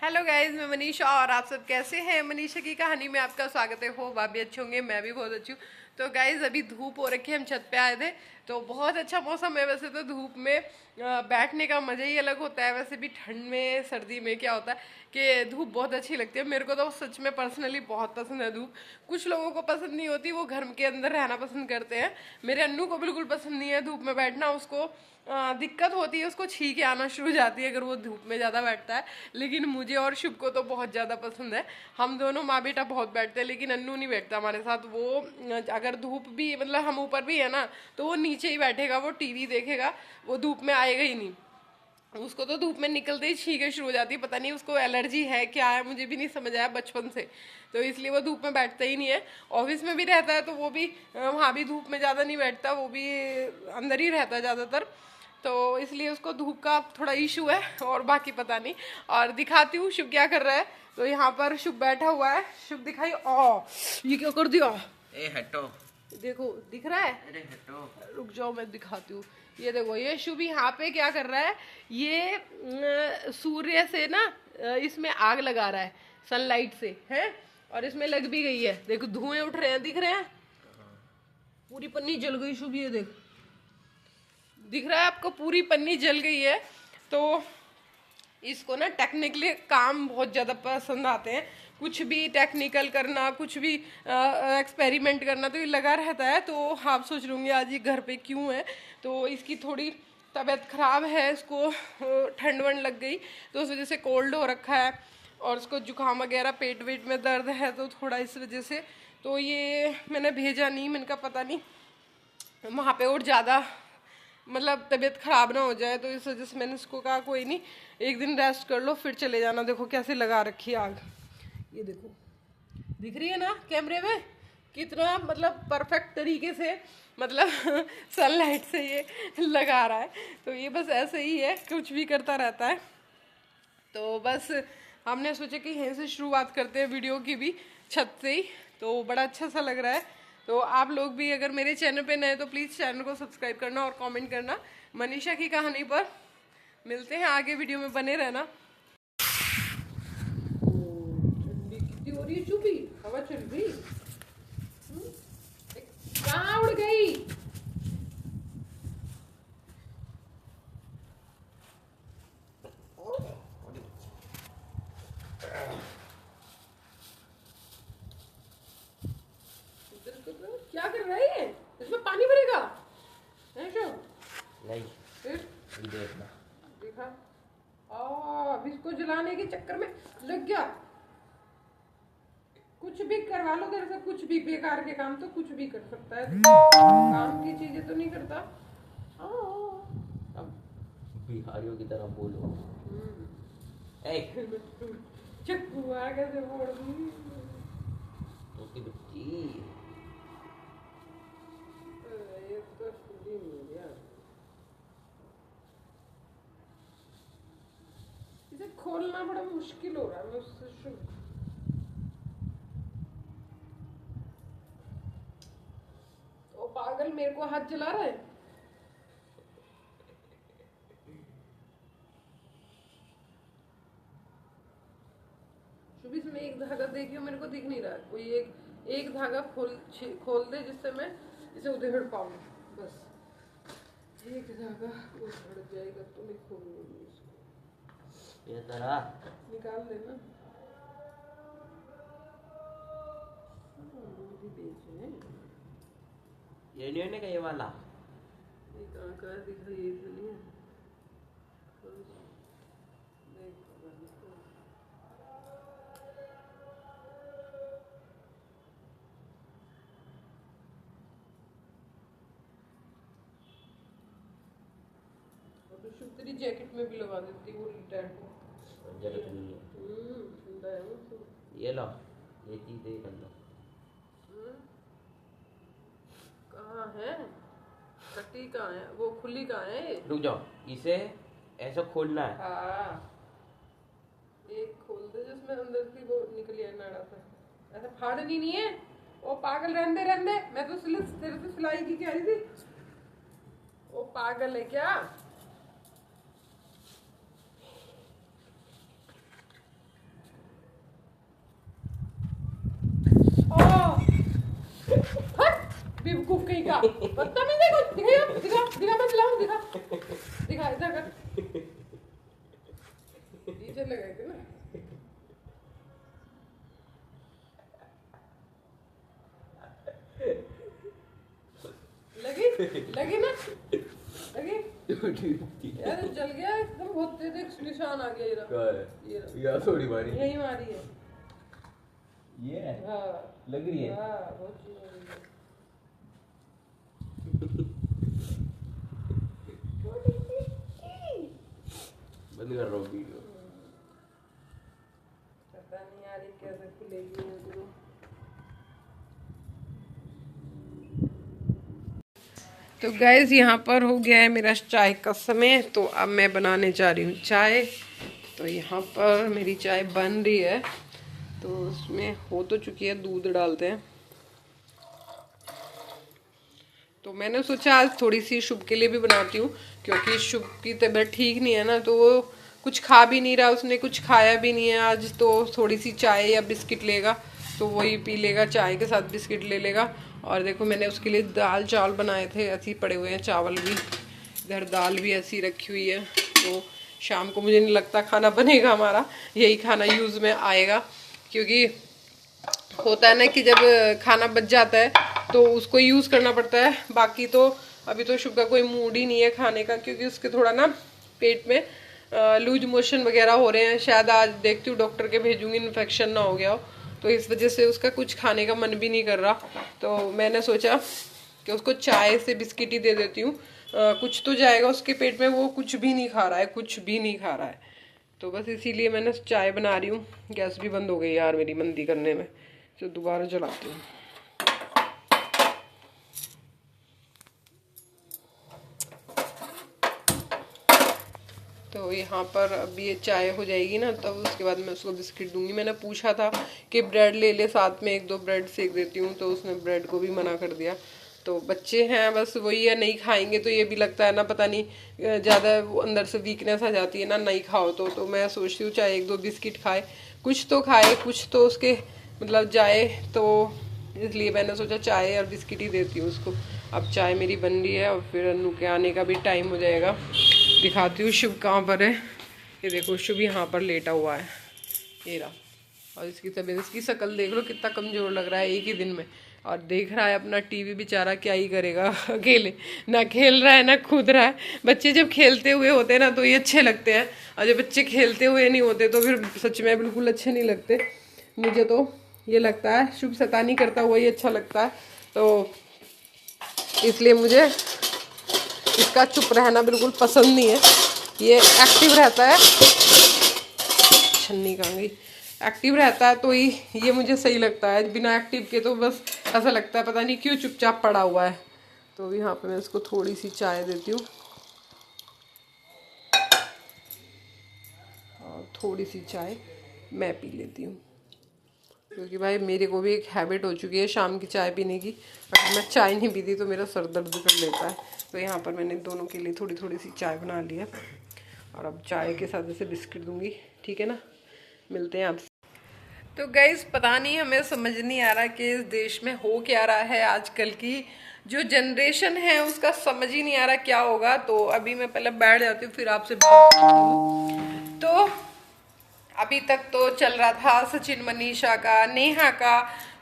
Hello guys, मैं मनीषा और आप सब कैसे हैं। मनीषा की कहानी में आपका स्वागत है। हो आप भी अच्छे होंगे, मैं भी बहुत अच्छी हूँ। तो गाइज अभी धूप हो रखी है, हम छत पे आए थे तो बहुत अच्छा मौसम है। वैसे तो धूप में बैठने का मज़ा ही अलग होता है। वैसे भी ठंड में सर्दी में क्या होता है कि धूप बहुत अच्छी लगती है। मेरे को तो सच में पर्सनली बहुत पसंद है धूप। कुछ लोगों को पसंद नहीं होती, वो घर के अंदर रहना पसंद करते हैं। मेरे अन्नू को बिल्कुल पसंद नहीं है धूप में बैठना। उसको दिक्कत होती है, उसको छींके आना शुरू हो जाती है अगर वो धूप में ज़्यादा बैठता है। लेकिन मुझे और शुभ को तो बहुत ज़्यादा पसंद है। हम दोनों माँ बेटा बहुत बैठते हैं, लेकिन अन्नू नहीं बैठता हमारे साथ। वो अगर धूप भी मतलब हम ऊपर भी है ना तो वो नीचे ही बैठेगा, वो टीवी देखेगा, वो धूप में आएगा ही नहीं। उसको तो धूप में निकलते ही छींके शुरू हो जाती है। पता नहीं उसको एलर्जी है क्या है, मुझे भी नहीं समझ आया बचपन से। तो इसलिए वो धूप में बैठता ही नहीं है। ऑफिस में भी रहता है तो वो भी वहाँ भी धूप में ज़्यादा नहीं बैठता, वो भी अंदर ही रहता है ज़्यादातर। तो इसलिए उसको धूप का थोड़ा इशू है, और बाकी पता नहीं। और दिखाती हूँ शुभ क्या कर रहा है। तो यहाँ पर शुभ बैठा हुआ है। शुभ दिखाई। ये क्या कर दिया? ए हटो। देखो दिख रहा है? अरे हटो। रुक जाओ मैं दिखाती हूँ। ये देखो, ये शुभ यहाँ पे क्या कर रहा है। ये सूर्य से ना इसमें आग लगा रहा है, सनलाइट से है। और इसमें लग भी गई है, देखो धुएं उठ रहे हैं, दिख रहे हैं। पूरी पन्नी जल गई शुभ, ये देख, दिख रहा है आपको? पूरी पन्नी जल गई है। तो इसको ना टेक्निकली काम बहुत ज़्यादा पसंद आते हैं। कुछ भी टेक्निकल करना, कुछ भी एक्सपेरिमेंट करना, तो ये लगा रहता है। तो आप सोच रहे होंगे आज ये घर पे क्यों है। तो इसकी थोड़ी तबीयत खराब है, इसको ठंड वंड लग गई तो उस वजह से कोल्ड हो रखा है। और उसको जुकाम वगैरह, पेट वेट में दर्द है तो थोड़ा इस वजह से। तो ये मैंने भेजा नहीं, मैंने कहा पता नहीं वहाँ पे और ज़्यादा मतलब तबीयत खराब ना हो जाए। तो इस वजह से मैंने उसको कहा कोई नहीं, एक दिन रेस्ट कर लो फिर चले जाना। देखो कैसे लगा रखी है आग, ये देखो, दिख रही है ना कैमरे में कितना मतलब परफेक्ट तरीके से, मतलब सनलाइट से ये लगा रहा है। तो ये बस ऐसे ही है, कुछ भी करता रहता है। तो बस हमने सोचा कि यहीं से शुरुआत करते हैं वीडियो की भी, छत से ही। तो बड़ा अच्छा सा लग रहा है। तो आप लोग भी अगर मेरे चैनल पे नए तो प्लीज़ चैनल को सब्सक्राइब करना और कमेंट करना मनीषा की कहानी पर। मिलते हैं आगे, वीडियो में बने रहना। ठंडी कितनी हो रही है चुपी, हवा चल गई। कहाँ उड़ गई? क्या कर रही है? इसमें पानी भरेगा है शो? नहीं, फिर देखना। देखा, अब इसको जलाने के चक्कर में लग गया। कुछ भी करवा लो तेरे से, कुछ भी बेकार के काम तो कुछ भी कर सकता है, काम की चीजें तो नहीं करता। अब बिहारियों की तरह बोलो। ए चक्कू आगे से फोड़ दी। उसकी बच्ची। ये तो सीधी नहीं है यार। इसे खोलना बड़ा मुश्किल हो रहा है। मैं उससे ओ पागल, मेरे को हाथ जला रहा है। शुभ, इसमें एक धागा देखियो, मेरे को दिख नहीं रहा है कोई। एक धागा खोल दे जिससे मैं इसे उधेड़ पाऊँ। बस एक धागा उधड़ जाएगा तो मैं खोलूंगी इसको। ये तरह निकाल देना। ये नहीं है का ये वाला। ये कहाँ का है? दिख रही है तो नहीं है। तो शुभ तेरी जैकेट में भी लगा देती वो रिटायर को। जरूरत नहीं है। ठंडा है वो तो। ये लो, ये चीज दे कर लो। कहाँ है? कटी कहाँ है? वो खुली कहाँ है? रुक जाओ, इसे ऐसा खोलना है। हाँ, एक खोल दे जिसमें अंदर की वो निकली है नाड़ा से। ऐसा फाड़नी नहीं है। ओ पागल, रहने दे रहने दे। मैं तो तेरे से सिलाई की कह रही थी। ओ पागल है क्या? कहीं का, बदतमीज है कुछ। दिखा दिखा मैं चलाऊं, दिखा इधर कर, पीछे लगाए थे ना। लगी ना, लगी यार, जल गया एकदम, बहुत तेज निशान आ गया। ये थोड़ी मारी, यही मारी है ये है। हाँ लग रही है। हाँ, बहुत चीज हो रही है। बंद कर रहा हूँ वीडियो। पता नहीं यार ये कैसे खुलेगी मुझे। तो गाइज यहाँ पर हो गया है मेरा चाय का समय, तो अब मैं बनाने जा रही हूँ चाय। तो यहाँ पर मेरी चाय बन रही है, तो उसमें हो तो चुकी है, दूध डालते हैं। तो मैंने सोचा आज थोड़ी सी शुभ के लिए भी बनाती हूँ, क्योंकि शुभ की तबीयत ठीक नहीं है ना, तो वो कुछ खा भी नहीं रहा, उसने कुछ खाया भी नहीं है आज। तो थोड़ी सी चाय या बिस्किट लेगा तो वही पी लेगा, चाय के साथ बिस्किट ले लेगा। और देखो मैंने उसके लिए दाल चावल बनाए थे, ऐसे ही पड़े हुए हैं चावल भी, इधर दाल भी ऐसी रखी हुई है। तो शाम को मुझे नहीं लगता खाना बनेगा हमारा, यही खाना यूज़ में आएगा। क्योंकि होता है ना कि जब खाना बच जाता है तो उसको यूज़ करना पड़ता है। बाकी तो अभी तो शुभ का कोई मूड ही नहीं है खाने का, क्योंकि उसके थोड़ा ना पेट में लूज मोशन वगैरह हो रहे हैं। शायद आज देखती हूँ डॉक्टर के भेजूंगी, इन्फेक्शन ना हो गया हो, तो इस वजह से उसका कुछ खाने का मन भी नहीं कर रहा। तो मैंने सोचा कि उसको चाय से बिस्किट ही दे देती हूँ, कुछ तो जाएगा उसके पेट में। वो कुछ भी नहीं खा रहा है, कुछ भी नहीं खा रहा है, तो बस इसीलिए मैंने चाय बना रही हूँ। गैस भी बंद हो गई यार मेरी मंदी करने में, तो दोबारा चलाती हूँ। तो यहाँ पर अब ये चाय हो जाएगी ना, तब उसके बाद मैं उसको बिस्किट दूंगी। मैंने पूछा था कि ब्रेड ले ले साथ में, एक दो ब्रेड सेक देती हूँ, तो उसने ब्रेड को भी मना कर दिया। तो बच्चे हैं बस, वही है, नहीं खाएंगे तो ये भी लगता है ना, पता नहीं ज़्यादा अंदर से वीकनेस आ जाती है ना, नहीं खाओ तो मैं सोचती हूँ चाहे एक दो बिस्किट खाए, कुछ तो खाए, कुछ तो उसके मतलब जाए। तो इसलिए मैंने सोचा चाय और बिस्किट ही देती हूँ उसको। अब चाय मेरी बन रही है और फिर अनु के आने का भी टाइम हो जाएगा। दिखाती हूँ शुभ कहाँ पर है। ये देखो शुभ यहाँ पर लेटा हुआ है, ये रहा। और इसकी तबीयत, इसकी शक्ल देख लो कितना कमज़ोर लग रहा है एक ही दिन में। और देख रहा है अपना टीवी, बेचारा क्या ही करेगा अकेले, ना खेल रहा है ना कूद रहा है। बच्चे जब खेलते हुए होते हैं ना तो ये अच्छे लगते हैं, और जब बच्चे खेलते हुए नहीं होते तो फिर सच में बिल्कुल अच्छे नहीं लगते। मुझे तो ये लगता है शुभ शैतानी करता हुआ ही अच्छा लगता है, तो इसलिए मुझे इसका चुप रहना बिल्कुल पसंद नहीं है। ये एक्टिव रहता है, छन्नी कहाँ गई, एक्टिव रहता है तो ही ये मुझे सही लगता है। बिना एक्टिव के तो बस ऐसा लगता है पता नहीं क्यों चुपचाप पड़ा हुआ है। तो यहाँ पे मैं इसको थोड़ी सी चाय देती हूँ और थोड़ी सी चाय मैं पी लेती हूँ, क्योंकि भाई मेरे को भी एक हैबिट हो चुकी है शाम की चाय पीने की। अगर मैं चाय नहीं पीती तो मेरा सर दर्द कर लेता है। तो यहाँ पर मैंने दोनों के लिए थोड़ी थोड़ी सी चाय बना ली है, और अब चाय के साथ जैसे बिस्किट दूंगी, ठीक है ना। मिलते हैं आपसे। तो गाइस पता नहीं, हमें समझ नहीं आ रहा कि इस देश में हो क्या रहा है। आजकल की जो जनरेशन है उसका समझ ही नहीं आ रहा क्या होगा। तो अभी मैं पहले बैठ जाती हूँ, फिर आपसे बात करती हूँ। तो अभी तक तो चल रहा था सचिन मनीषा का, नेहा का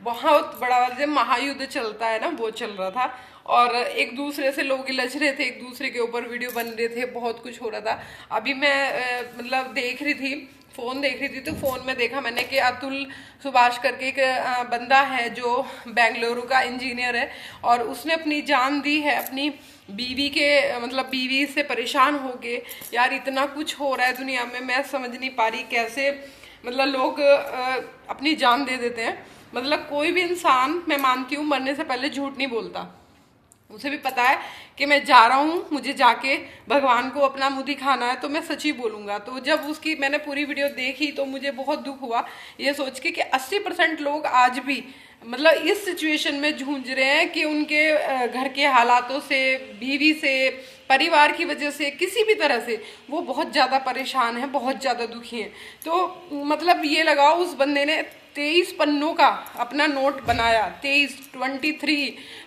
बहुत बड़ा जो महायुद्ध चलता है ना, वो चल रहा था। और एक दूसरे से लोग इलझ रहे थे, एक दूसरे के ऊपर वीडियो बन रहे थे, बहुत कुछ हो रहा था। अभी मैं मतलब देख रही थी, फ़ोन देख रही थी, तो फ़ोन में देखा मैंने कि अतुल सुभाष करके एक बंदा है जो बेंगलुरु का इंजीनियर है, और उसने अपनी जान दी है अपनी बीवी के, मतलब बीवी से परेशान हो के। यार इतना कुछ हो रहा है दुनिया में, मैं समझ नहीं पा रही कैसे मतलब लोग अपनी जान दे देते हैं। मतलब कोई भी इंसान, मैं मानती हूँ, मरने से पहले झूठ नहीं बोलता। उसे भी पता है कि मैं जा रहा हूँ, मुझे जाके भगवान को अपना मुँह दिखाना है, तो मैं सच ही बोलूँगा। तो जब उसकी मैंने पूरी वीडियो देखी तो मुझे बहुत दुख हुआ ये सोच के कि 80% लोग आज भी मतलब इस सिचुएशन में जूझ रहे हैं कि उनके घर के हालातों से, बीवी से परिवार की वजह से, किसी भी तरह से वो बहुत ज़्यादा परेशान है, बहुत ज़्यादा दुखी हैं। तो मतलब ये लगाओ उस बंदे ने 23 पन्नों का अपना नोट बनाया, 23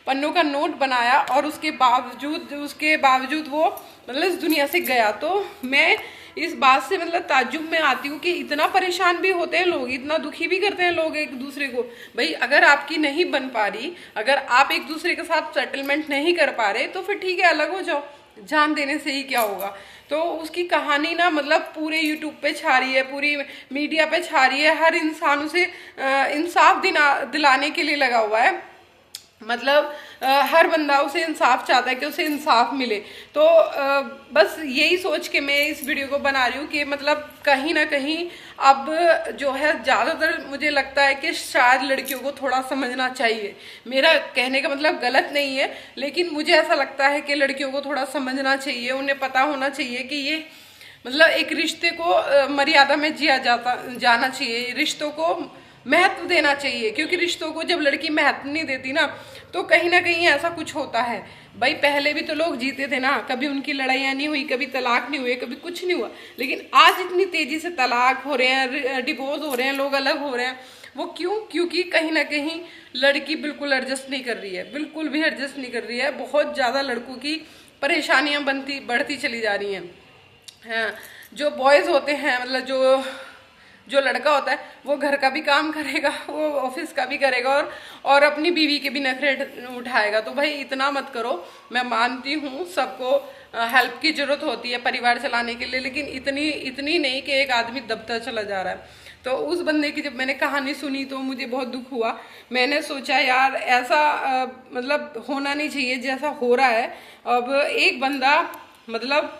पन्नों का नोट बनाया, और उसके बावजूद वो मतलब इस दुनिया से गया। तो मैं इस बात से मतलब ताज्जुब में आती हूँ कि इतना परेशान भी होते हैं लोग, इतना दुखी भी करते हैं लोग एक दूसरे को। भाई अगर आपकी नहीं बन पा रही, अगर आप एक दूसरे के साथ सेटलमेंट नहीं कर पा रहे, तो फिर ठीक है, अलग हो जाओ, जान देने से ही क्या होगा। तो उसकी कहानी ना मतलब पूरे यूट्यूब पे छा रही है, पूरी मीडिया पे छा रही है, हर इंसान उसे इंसाफ दिलाने के लिए लगा हुआ है। मतलब हर बंदा उसे इंसाफ चाहता है कि उसे इंसाफ मिले। तो बस यही सोच के मैं इस वीडियो को बना रही हूँ कि मतलब कहीं ना कहीं अब जो है ज़्यादातर मुझे लगता है कि शायद लड़कियों को थोड़ा समझना चाहिए। मेरा कहने का मतलब गलत नहीं है, लेकिन मुझे ऐसा लगता है कि लड़कियों को थोड़ा समझना चाहिए, उन्हें पता होना चाहिए कि ये मतलब एक रिश्ते को मर्यादा में जिया जाना चाहिए, रिश्तों को महत्व देना चाहिए। क्योंकि रिश्तों को जब लड़की महत्व नहीं देती ना, तो कहीं ना कहीं ऐसा कुछ होता है। भाई पहले भी तो लोग जीते थे ना, कभी उनकी लड़ाइयाँ नहीं हुई, कभी तलाक नहीं हुए, कभी कुछ नहीं हुआ। लेकिन आज इतनी तेजी से तलाक हो रहे हैं, डिवोर्स हो रहे हैं, लोग अलग हो रहे हैं, वो क्यों? क्योंकि कहीं ना कहीं लड़की बिल्कुल एडजस्ट नहीं कर रही है, बिल्कुल भी एडजस्ट नहीं कर रही है। बहुत ज़्यादा लड़कों की परेशानियाँ बढ़ती चली जा रही हैं। हाँ, जो बॉयज़ होते हैं, मतलब जो लड़का होता है, वो घर का भी काम करेगा, वो ऑफिस का भी करेगा, और अपनी बीवी के भी नखरे उठाएगा। तो भाई इतना मत करो। मैं मानती हूँ सबको हेल्प की जरूरत होती है परिवार चलाने के लिए, लेकिन इतनी नहीं कि एक आदमी दबता चला जा रहा है। तो उस बंदे की जब मैंने कहानी सुनी तो मुझे बहुत दुख हुआ। मैंने सोचा यार ऐसा मतलब होना नहीं चाहिए जैसा हो रहा है। अब एक बंदा मतलब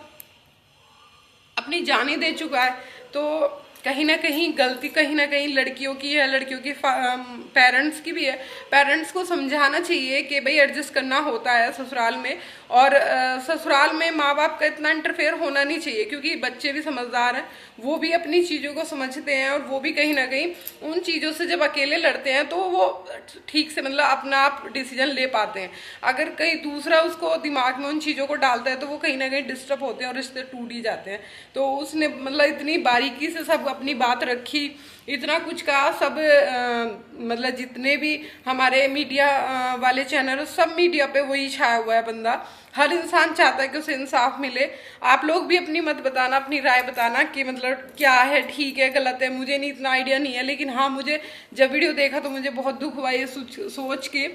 अपनी जान दे चुका है, तो कहीं ना कहीं गलती कहीं ना कहीं लड़कियों की है, लड़कियों के पेरेंट्स की भी है। पेरेंट्स को समझाना चाहिए कि भाई एडजस्ट करना होता है ससुराल में, और ससुराल में माँ बाप का इतना इंटरफेयर होना नहीं चाहिए। क्योंकि बच्चे भी समझदार हैं, वो भी अपनी चीज़ों को समझते हैं, और वो भी कहीं ना कहीं उन चीज़ों से जब अकेले लड़ते हैं तो वो ठीक से मतलब अपना आप डिसीजन ले पाते हैं। अगर कहीं दूसरा उसको दिमाग में उन चीज़ों को डालता है तो वो कहीं ना कहीं डिस्टर्ब होते हैं और रिश्ते टूट ही जाते हैं। तो उसने मतलब इतनी बारीकी से सब अपनी बात रखी, इतना कुछ कहा, सब मतलब जितने भी हमारे मीडिया वाले चैनल, सब मीडिया पे वही छाया हुआ है बंदा। हर इंसान चाहता है कि उसे इंसाफ मिले। आप लोग भी अपनी मत बताना, अपनी राय बताना कि मतलब क्या है, ठीक है, गलत है। मुझे नहीं इतना आइडिया नहीं है, लेकिन हाँ मुझे जब वीडियो देखा तो मुझे बहुत दुख हुआ ये सोच के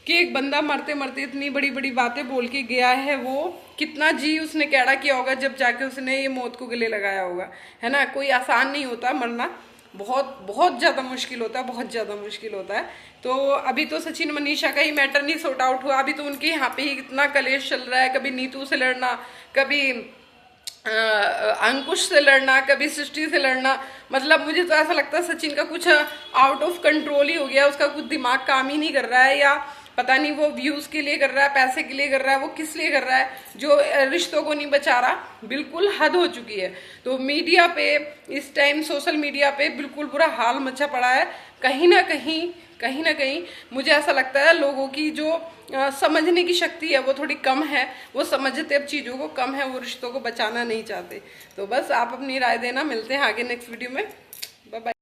कि एक बंदा मरते मरते इतनी बड़ी बड़ी बातें बोल के गया है। वो कितना जी उसने कैड़ा किया होगा जब जाके उसने ये मौत को गले लगाया होगा, है ना। कोई आसान नहीं होता मरना, बहुत ज़्यादा मुश्किल होता है, बहुत ज़्यादा मुश्किल होता है। तो अभी तो सचिन मनीषा का ही मैटर नहीं सॉर्ट आउट हुआ, अभी तो उनके यहाँ पे ही कितना कलेश चल रहा है। कभी नीतू से लड़ना, कभी अंकुश से लड़ना, कभी सृष्टि से लड़ना। मतलब मुझे तो ऐसा लगता है सचिन का कुछ आउट ऑफ कंट्रोल ही हो गया, उसका कुछ दिमाग काम ही नहीं कर रहा है, या पता नहीं वो व्यूज के लिए कर रहा है, पैसे के लिए कर रहा है, वो किस लिए कर रहा है, जो रिश्तों को नहीं बचा रहा। बिल्कुल हद हो चुकी है। तो मीडिया पे इस टाइम, सोशल मीडिया पे बिल्कुल बुरा हाल मचा पड़ा है। कहीं ना कहीं मुझे ऐसा लगता है लोगों की जो समझने की शक्ति है वो थोड़ी कम है। वो समझते अब चीज़ों को कम है, वो रिश्तों को बचाना नहीं चाहते। तो बस आप अपनी राय देना, मिलते हैं आगे नेक्स्ट वीडियो में। Bye bye.